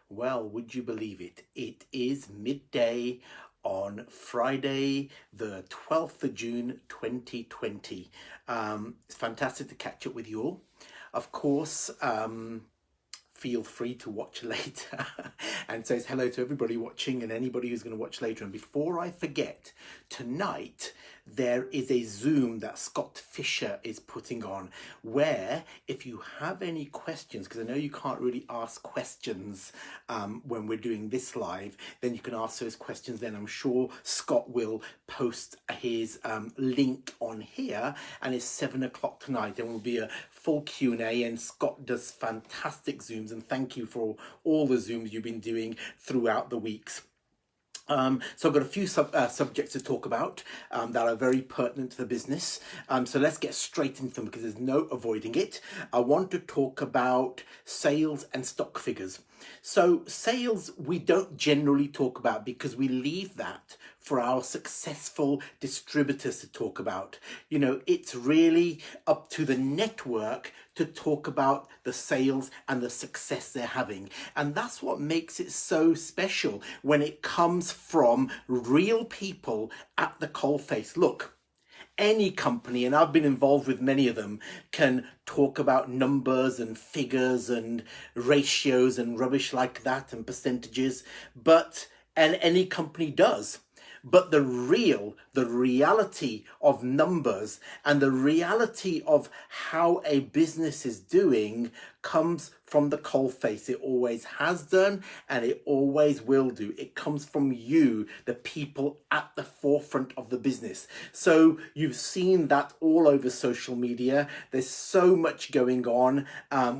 Well, would you believe it? It is midday on Friday, the 12th of June, 2020. It's fantastic to catch up with you all. Of course, feel free to watch later and says hello to everybody watching and anybody who's going to watch later. And before I forget, tonight there is a Zoom that Scott Fisher is putting on where if you have any questions, because I know you can't really ask questions when we're doing this live, then you can ask those questions then. I'm sure Scott will post his link on here, and it's 7 o'clock tonight. There will be a full Q&A, and Scott does fantastic Zooms, and thank you for all the Zooms you've been doing throughout the weeks. So I've got a few subjects to talk about that are very pertinent to the business. So let's get straight into them because there's no avoiding it. I want to talk about sales and stock figures. So sales we don't generally talk about because we leave that for our successful distributors to talk about. You know, it's really up to the network to talk about the sales and the success they're having. And that's what makes it so special when it comes from real people at the coalface. Look, any company, and I've been involved with many of them, can talk about numbers and figures and ratios and rubbish like that and percentages, and any company does. But the reality of numbers and the reality of how a business is doing comes from the coalface. It always has done and it always will do. It comes from you, the people at the forefront of the business. So you've seen that all over social media. There's so much going on.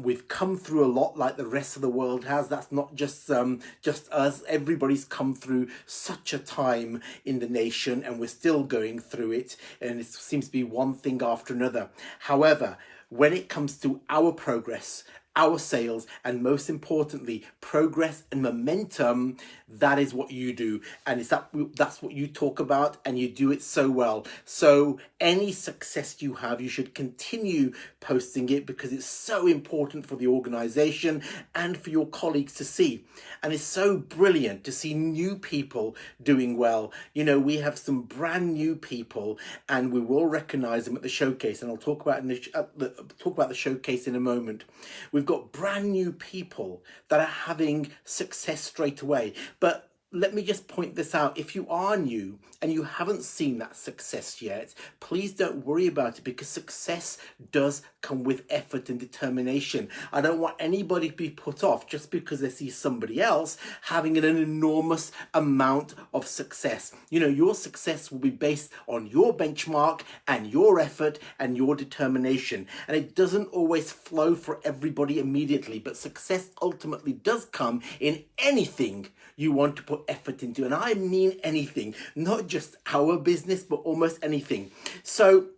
We've come through a lot like the rest of the world has. That's not just us. Everybody's come through such a time in the nation and we're still going through it. And it seems to be one thing after another. However, when it comes to our progress, our sales, and most importantly, progress and momentum, that is what you do. And that's what you talk about, and you do it so well. So any success you have, you should continue posting it because it's so important for the organization and for your colleagues to see. And it's so brilliant to see new people doing well. You know, we have some brand new people and we will recognize them at the showcase, and I'll talk about the showcase in a moment. We've got brand new people that are having success straight away. But let me just point this out. If you are new and you haven't seen that success yet, please don't worry about it because success does come with effort and determination. I don't want anybody to be put off just because they see somebody else having an enormous amount of success. You know, your success will be based on your benchmark and your effort and your determination. And it doesn't always flow for everybody immediately, but success ultimately does come in anything you want to put effort into. And I mean anything, not just our business, but almost anything. So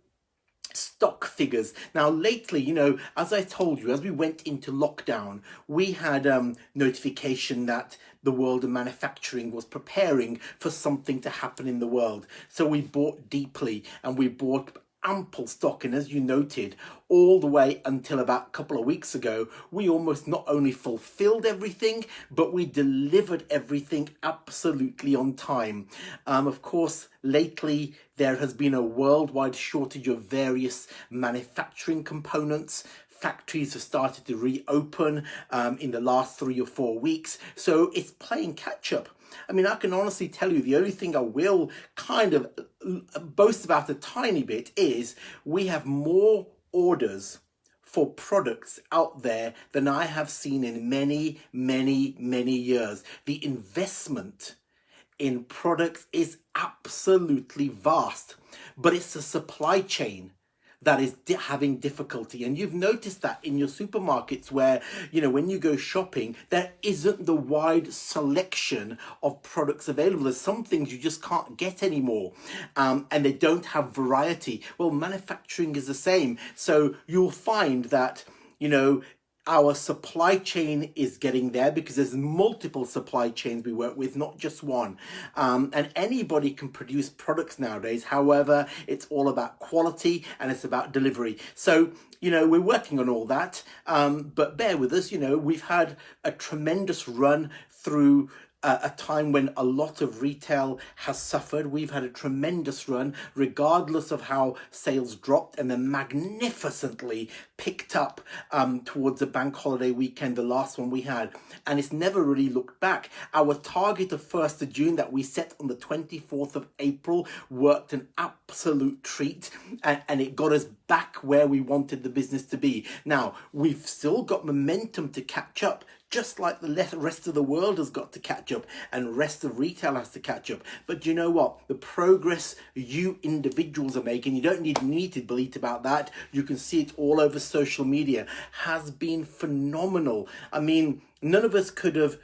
stock figures. Now lately, you know, as I told you, as we went into lockdown, we had notification that the world of manufacturing was preparing for something to happen in the world. So we bought deeply and we bought ample stock, and as you noted, all the way until about a couple of weeks ago, we almost not only fulfilled everything, but we delivered everything absolutely on time. Of course, lately there has been a worldwide shortage of various manufacturing components. Factories have started to reopen in the last 3 or 4 weeks, so it's playing catch up. I mean, I can honestly tell you the only thing I will kind of boast about a tiny bit is we have more orders for products out there than I have seen in many, many, many years. The investment in products is absolutely vast, but it's the supply chain that is having difficulty. And you've noticed that in your supermarkets where, you know, when you go shopping, there isn't the wide selection of products available. There's some things you just can't get anymore, and they don't have variety. Well, manufacturing is the same. So you'll find that, you know, Our supply chain is getting there because there's multiple supply chains we work with, not just one. And anybody can produce products nowadays. However, it's all about quality and it's about delivery. So, we're working on all that. But bear with us, we've had a tremendous run through a time when a lot of retail has suffered. We've had a tremendous run, regardless of how sales dropped, and then magnificently picked up towards the bank holiday weekend, the last one we had. And it's never really looked back. Our target of 1st of June that we set on the 24th of April worked an absolute treat, and it got us back where we wanted the business to be. Now, we've still got momentum to catch up, just like the rest of the world has got to catch up and rest of retail has to catch up. But you know what? The progress you individuals are making, you don't need me to bleat about that. You can see it all over social media, has been phenomenal. I mean, none of us could have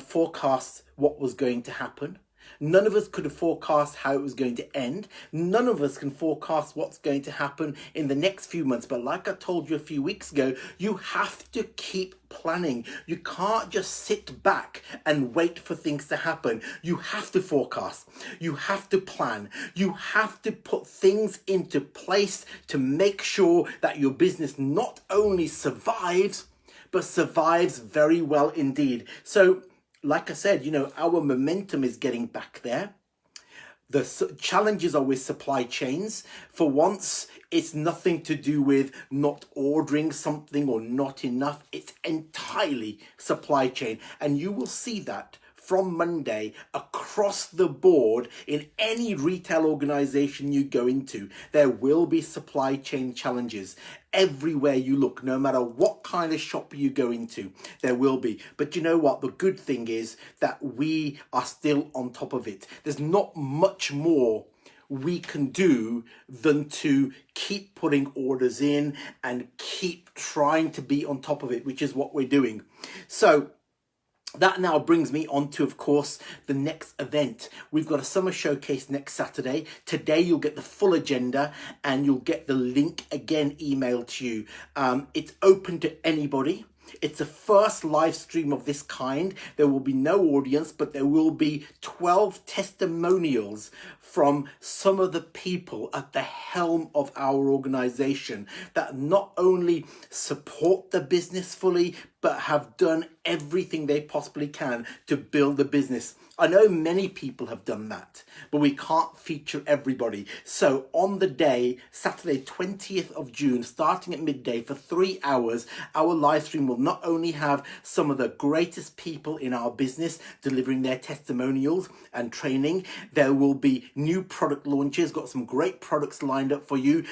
forecast what was going to happen. None of us could have forecast how it was going to end. None of us can forecast what's going to happen in the next few months. But like I told you a few weeks ago, you have to keep planning. You can't just sit back and wait for things to happen. You have to forecast. You have to plan. You have to put things into place to make sure that your business not only survives, but survives very well indeed. So, like I said, our momentum is getting back there. The challenges are with supply chains. For once, it's nothing to do with not ordering something or not enough. It's entirely supply chain. And you will see that from Monday across the board in any retail organization you go into. There will be supply chain challenges. Everywhere you look, no matter what kind of shop you go into, there will be. But you know what? The good thing is that we are still on top of it. There's not much more we can do than to keep putting orders in and keep trying to be on top of it, which is what we're doing. So that now brings me on to, of course, the next event. We've got a summer showcase next Saturday. Today, you'll get the full agenda and you'll get the link again emailed to you. It's open to anybody. It's the first live stream of this kind. There will be no audience, but there will be 12 testimonials from some of the people at the helm of our organization that not only support the business fully, but have done everything they possibly can to build the business. I know many people have done that, but we can't feature everybody. So on the day, Saturday, 20th of June, starting at midday for 3 hours, our live stream will not only have some of the greatest people in our business delivering their testimonials and training, there will be new product launches, got some great products lined up for you,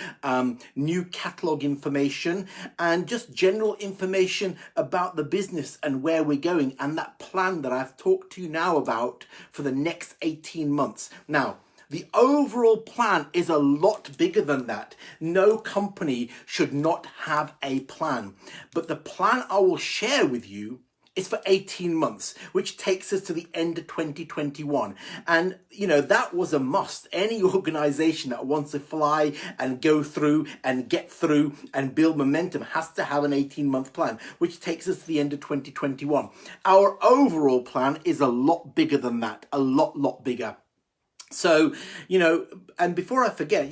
new catalog information, and just general information about the business and where we're going and that plan that I've talked to you now about for the next 18 months. Now, the overall plan is a lot bigger than that. No company should not have a plan. But the plan I will share with you is for 18 months, which takes us to the end of 2021. And, that was a must. Any organization that wants to fly and go through and get through and build momentum has to have an 18-month plan, which takes us to the end of 2021. Our overall plan is a lot bigger than that, a lot bigger. So, and before I forget,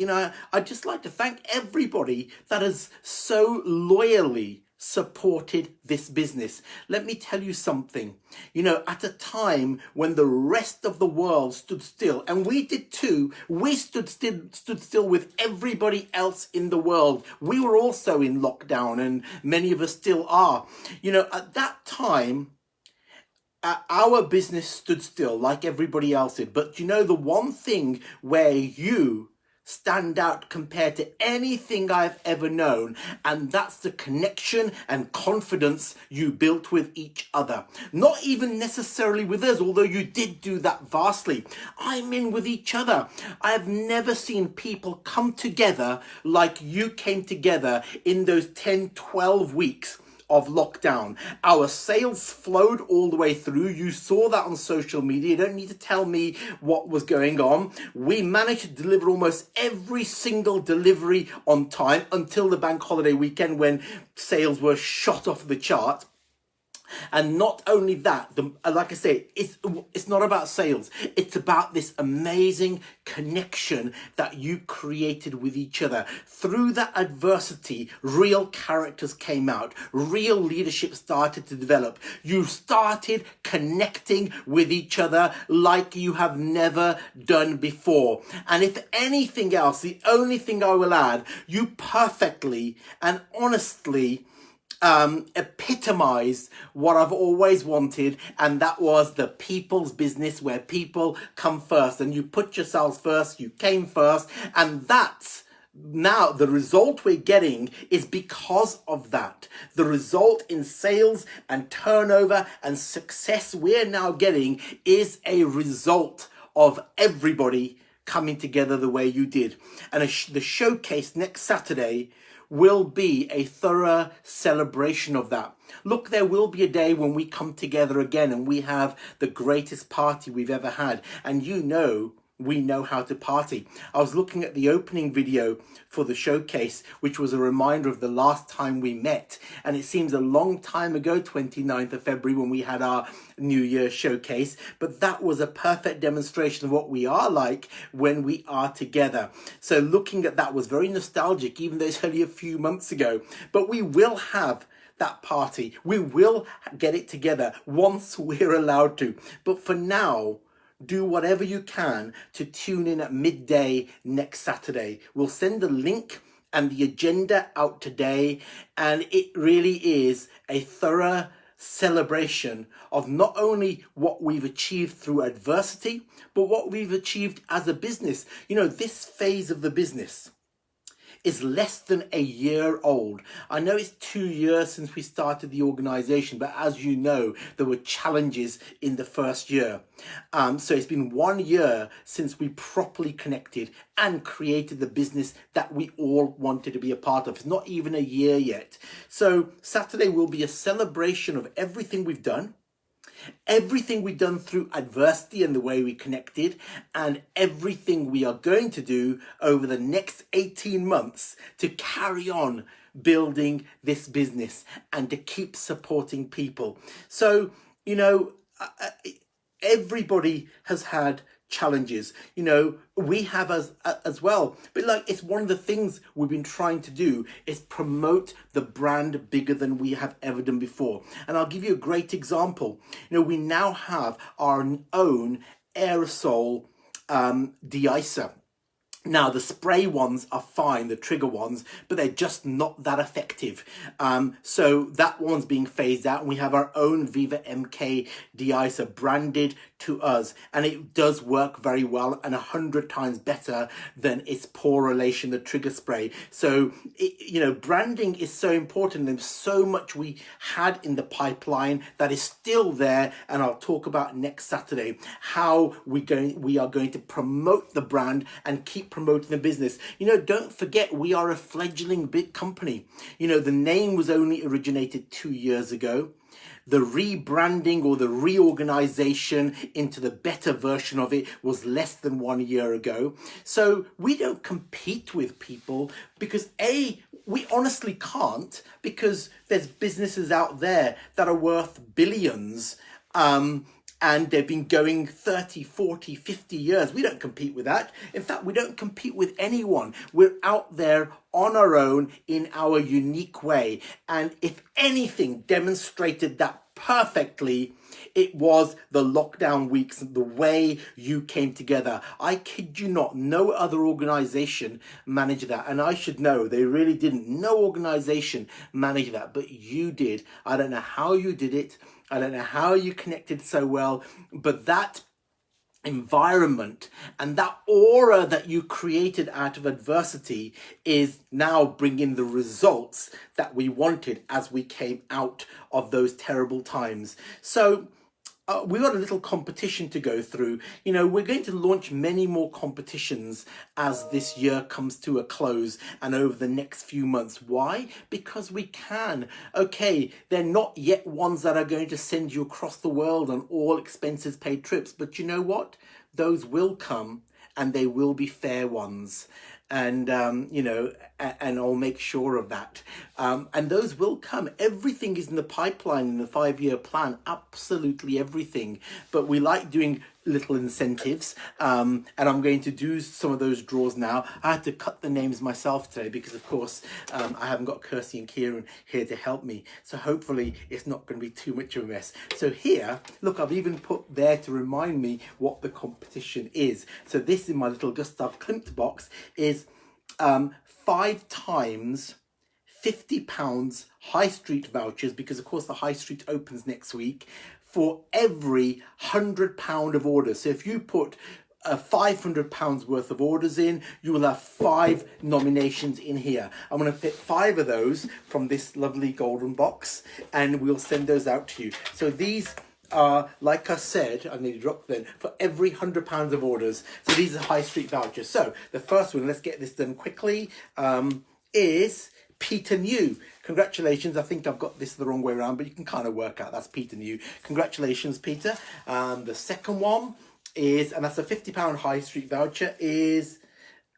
I'd just like to thank everybody that has so loyally supported this business. Let me tell you something. At a time when the rest of the world stood still, and we did too, we stood still with everybody else in the world. We were also in lockdown, and many of us still are. At that time, our business stood still like everybody else did. But the one thing where you stand out compared to anything I've ever known, and that's the connection and confidence you built with each other. Not even necessarily with us, although you did do that vastly. I mean with each other. I have never seen people come together like you came together in those 10, 12 weeks of lockdown. Our sales flowed all the way through. You saw that on social media. You don't need to tell me what was going on. We managed to deliver almost every single delivery on time until the bank holiday weekend, when sales were shot off the chart. And not only that, like I say, it's not about sales. It's about this amazing connection that you created with each other. Through that adversity, real characters came out. Real leadership started to develop. You started connecting with each other like you have never done before. And if anything else, the only thing I will add, you perfectly and honestly epitomized what I've always wanted, and that was the people's business, where people come first, and you put yourselves first, you came first, and that's now the result we're getting is because of that. The result in sales and turnover and success we're now getting is a result of everybody coming together the way you did. And the showcase next Saturday will be a thorough celebration of that. Look, there will be a day when we come together again and we have the greatest party we've ever had. And you know, we know how to party. I was looking at the opening video for the showcase, which was a reminder of the last time we met. And it seems a long time ago, 29th of February, when we had our New Year showcase. But that was a perfect demonstration of what we are like when we are together. So looking at that was very nostalgic, even though it's only a few months ago. But we will have that party. We will get it together once we're allowed to. But for now, do whatever you can to tune in at midday next Saturday. We'll send the link and the agenda out today, and it really is a thorough celebration of not only what we've achieved through adversity, but what we've achieved as a business. You know, this phase of the business is less than a year old. I know it's 2 years since we started the organization, but as you know, there were challenges in the first year. So it's been 1 year since we properly connected and created the business that we all wanted to be a part of. It's not even a year yet. So Saturday will be a celebration of everything we've done, everything we've done through adversity and the way we connected, and everything we are going to do over the next 18 months to carry on building this business and to keep supporting people. So, you know, everybody has had challenges, you know, we have as well, but like, it's one of the things we've been trying to do is promote the brand bigger than we have ever done before. And I'll give you a great example. You know, we now have our own aerosol de-icer. Now, the spray ones are fine, the trigger ones, but they're just not that effective. So that one's being phased out, and we have our own VivaMK de-icer branded to us, and it does work very well and 100 times better than its poor relation, the trigger spray. So, you know, branding is so important. There's so much we had in the pipeline that is still there, and I'll talk about next Saturday how we are going to promote the brand and keep promoting the business. You know, don't forget, we are a fledgling big company. You know, the name was only originated 2 years ago. The rebranding or the reorganization into the better version of it was less than 1 year ago. So we don't compete with people because we honestly can't, because there's businesses out there that are worth billions, and they've been going 30, 40, 50 years. We don't compete with that. In fact, we don't compete with anyone. We're out there on our own in our unique way. And if anything demonstrated that perfectly, it was the lockdown weeks, the way you came together. I kid you not, no other organization managed that. And I should know, they really didn't. No organization managed that, but you did. I don't know how you did it. I don't know how you connected so well, but that environment and that aura that you created out of adversity is now bringing the results that we wanted as we came out of those terrible times. So we've got a little competition to go through. You know, we're going to launch many more competitions as this year comes to a close and over the next few months. Why? Because we can. Okay, they're not yet ones that are going to send you across the world on all expenses paid trips, but you know what? Those will come, and they will be fair ones. And, you know, and I'll make sure of that. And those will come. Everything is in the pipeline in the 5-year plan, absolutely everything. But we like doing little incentives, and I'm going to do some of those draws now. I had to cut the names myself today because, of course, I haven't got Kirsty and Kieran here to help me. So hopefully it's not going to be too much of a mess. So here, look, I've even put there to remind me what the competition is. So this in my little Gustav Klimt box is 5 times £50 high street vouchers, because of course the high street opens next week, for every £100 of orders. So if you put £500 worth of orders in, you will have 5 nominations in here. I'm going to pick 5 of those from this lovely golden box, and we'll send those out to you. So these are, like I said, I nearly dropped then, for every £100 of orders. So these are high street vouchers. So the first one, let's get this done quickly, is Peter New. Congratulations. I think I've got this the wrong way around, but you can kind of work out that's Peter New. Congratulations, Peter. The second one is, and that's a £50 high street voucher, is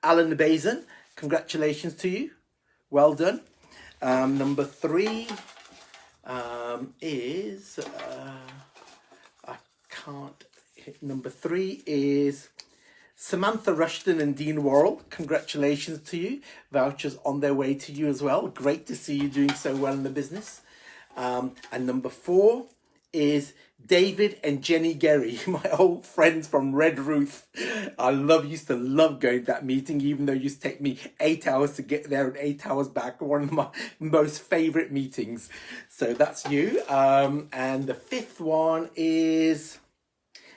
Alan Bazin. Congratulations to you. Well done. Number 3 is, I can't hit, number 3 is Samantha Rushton and Dean Worrell. Congratulations to you. Vouchers on their way to you as well. Great to see you doing so well in the business. And number 4 is David and Jenny Gerry, my old friends from Red Roof. I used to love going to that meeting, even though it used to take me 8 hours to get there and 8 hours back. One of my most favourite meetings. So that's you. And the 5th one is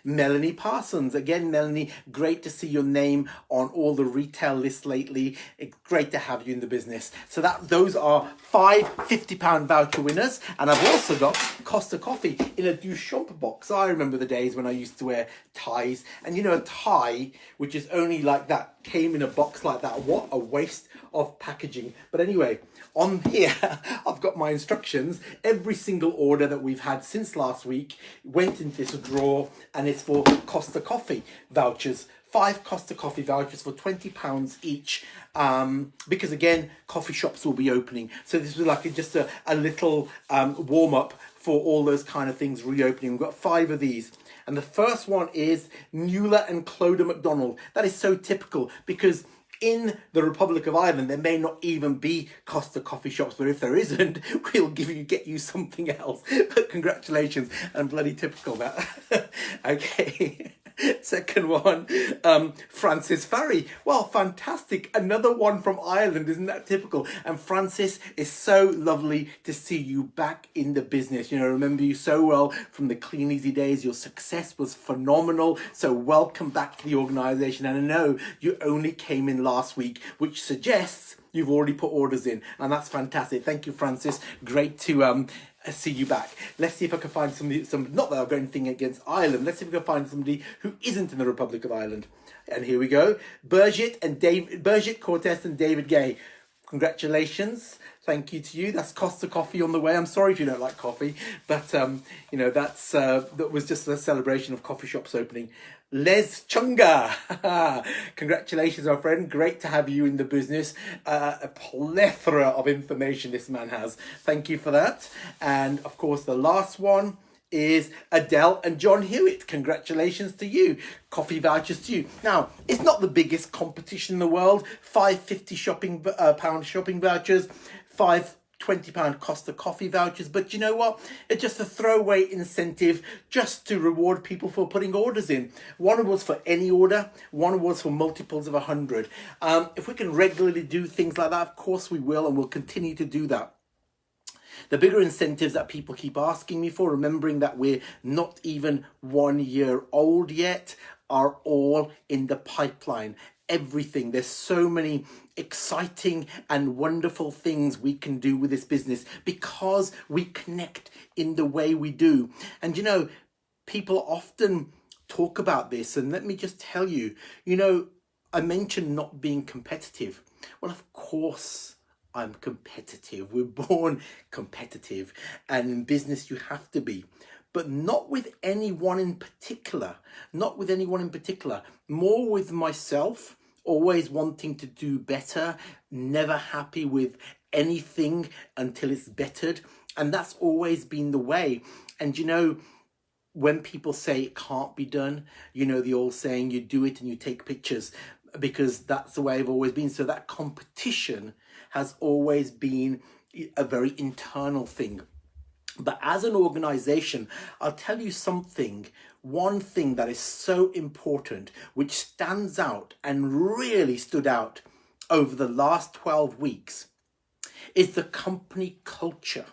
Melanie Parsons. Again, Melanie, great to see your name on all the retail lists lately. It's great to have you in the business. So those are 5 £50 voucher winners. And I've also got Costa Coffee in a Duchamp box. I remember the days when I used to wear ties. And you know, a tie, which is only like that, came in a box like that. What a waste of packaging. But anyway, on here, I've got my instructions. Every single order that we've had since last week went into this drawer, and it's for Costa Coffee vouchers. 5 Costa Coffee vouchers for £20 each, because again, coffee shops will be opening. So this was like just a little warm-up for all those kind of things reopening. We've got 5 of these. And the first one is Nuala and Clodagh MacDonald. That is so typical, because in the Republic of Ireland, there may not even be Costa coffee shops, but if there isn't, we'll get you something else. But congratulations, and bloody typical that. Okay. Second one, Francis Farry. Well, fantastic. Another one from Ireland. Isn't that typical? And Francis, it's so lovely to see you back in the business. You know, I remember you so well from the Kleeneze days. Your success was phenomenal. So welcome back to the organisation. And I know you only came in last week, which suggests you've already put orders in. And that's fantastic. Thank you, Francis. Great to see you back. Let's see if I can find somebody, not that I've got anything against Ireland. Let's see if we can find somebody who isn't in the Republic of Ireland. And here we go. Birgit Cortez and David Gay. Congratulations. Thank you to you. That's Costa Coffee on the way. I'm sorry if you don't like coffee, but you know, that was just a celebration of coffee shops opening. Les Chunga. Congratulations, my friend. Great to have you in the business. A plethora of information this man has. Thank you for that. And of course, the last one is Adele and John Hewitt. Congratulations to you. Coffee vouchers to you. Now, it's not the biggest competition in the world. 5 £50 pound shopping vouchers, 5 £20 Costa Coffee vouchers, but you know what? It's just a throwaway incentive just to reward people for putting orders in. One was for any order, one was for multiples of 100. If we can regularly do things like that, of course we will, and we'll continue to do that. The bigger incentives that people keep asking me for, remembering that we're not even 1 year old yet, are all in the pipeline. Everything. There's so many exciting and wonderful things we can do with this business because we connect in the way we do. And you know, people often talk about this, and let me just tell you, I mentioned not being competitive. Well, of course I'm competitive. We're born competitive, and in business you have to be. But not with anyone in particular. Not with anyone in particular. More with myself, always wanting to do better, never happy with anything until it's bettered. And that's always been the way. And when people say it can't be done, the old saying, you do it and you take pictures, because that's the way I've always been. So that competition has always been a very internal thing. But as an organization, I'll tell you something, one thing that is so important, which stands out and really stood out over the last 12 weeks, is the company culture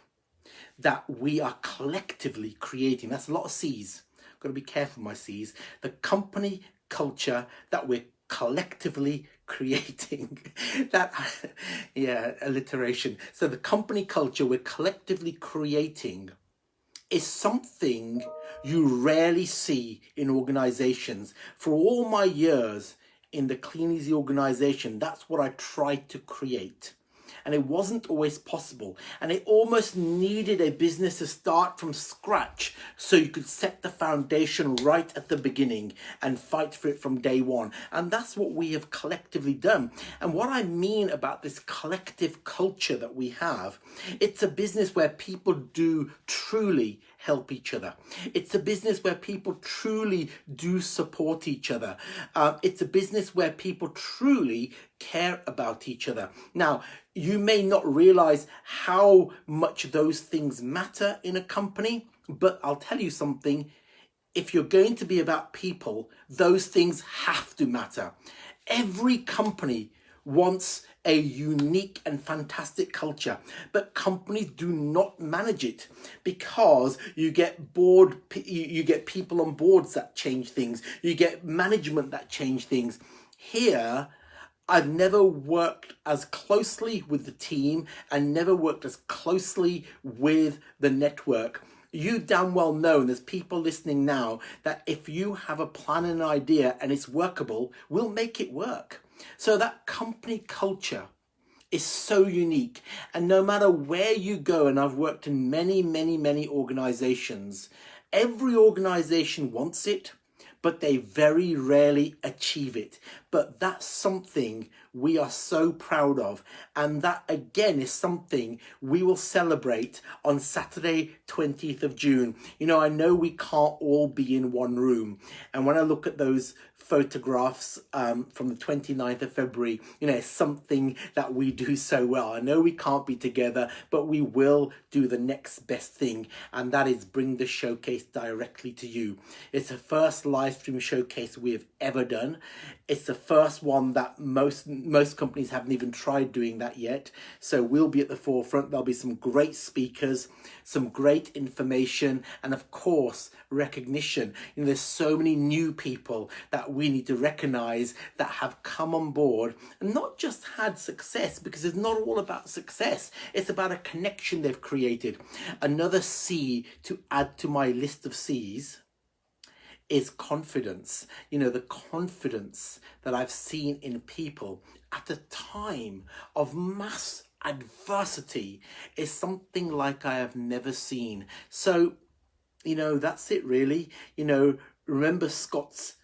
that we are collectively creating. That's a lot of C's. I've got to be careful with my C's. The company culture that we're collectively creating. Alliteration. So the company culture we're collectively creating is something you rarely see in organizations. For all my years in the Kleeneze organization, that's what I tried to create. And it wasn't always possible. And it almost needed a business to start from scratch so you could set the foundation right at the beginning and fight for it from day one. And that's what we have collectively done. And what I mean about this collective culture that we have, it's a business where people do truly help each other. It's a business where people truly do support each other. It's a business where people truly care about each other. Now, you may not realize how much those things matter in a company, but I'll tell you something. If you're going to be about people, those things have to matter. Every company wants a unique and fantastic culture, but companies do not manage it because you get board, you get people on boards that change things, you get management that change things. Here, I've never worked as closely with the team and never worked as closely with the network. You damn well know, and there's people listening now, that if you have a plan and an idea and it's workable, we'll make it work. So that company culture is so unique. And no matter where you go, and I've worked in many organizations, every organization wants it, but they very rarely achieve it. But that's something we are so proud of. And that, again, is something we will celebrate on Saturday, 20th of June. I know we can't all be in one room. And when I look at those photographs from the 29th of February, it's something that we do so well. I know we can't be together, but we will do the next best thing, and that is bring the showcase directly to you. It's the first live stream showcase we have ever done. It's the first one that most companies haven't even tried doing that yet. So we'll be at the forefront. There'll be some great speakers, some great information, and of course, recognition. There's so many new people that we need to recognize that have come on board and not just had success, because it's not all about success. It's about a connection they've created. Another C to add to my list of C's is confidence. The confidence that I've seen in people at a time of mass adversity is something like I have never seen. So, that's it really. Remember Scott's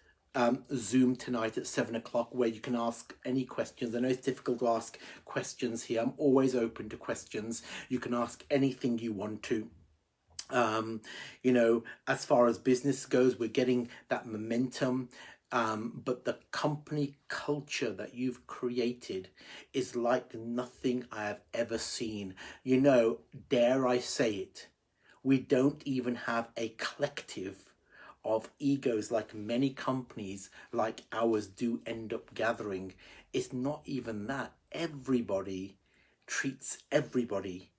Zoom tonight at 7 o'clock, where you can ask any questions. I know it's difficult to ask questions here. I'm always open to questions. You can ask anything you want to. As far as business goes, we're getting that momentum. But the company culture that you've created is like nothing I have ever seen. Dare I say it, we don't even have a collective of egos like many companies like ours do end up gathering. It's not even that. Everybody treats everybody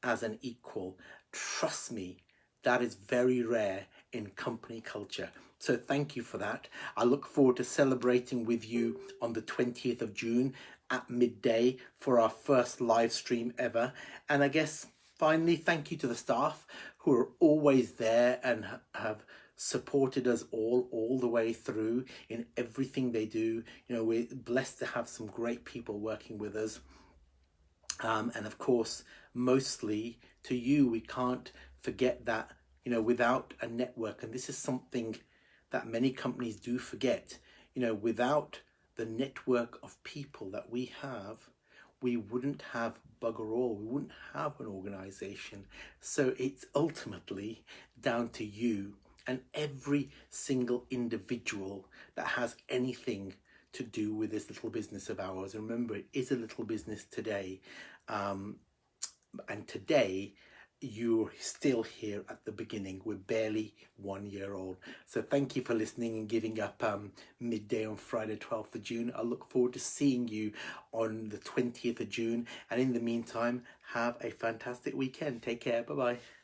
as an equal. Trust me, that is very rare in company culture. So thank you for that. I look forward to celebrating with you on the 20th of June at midday for our first live stream ever. And I guess finally, thank you to the staff who are always there and have supported us all the way through in everything they do. You know, we're blessed to have some great people working with us. And of course, mostly to you, we can't forget that, you know, without a network, and this is something that many companies do forget, you know, without the network of people that we have, we wouldn't have bugger all, we wouldn't have an organization. So it's ultimately down to you and every single individual that has anything to do with this little business of ours. And remember, it is a little business today. And today, you're still here at the beginning. We're barely 1 year old. So thank you for listening and giving up midday on Friday 12th of June. I look forward to seeing you on the 20th of June. And in the meantime, have a fantastic weekend. Take care. Bye-bye.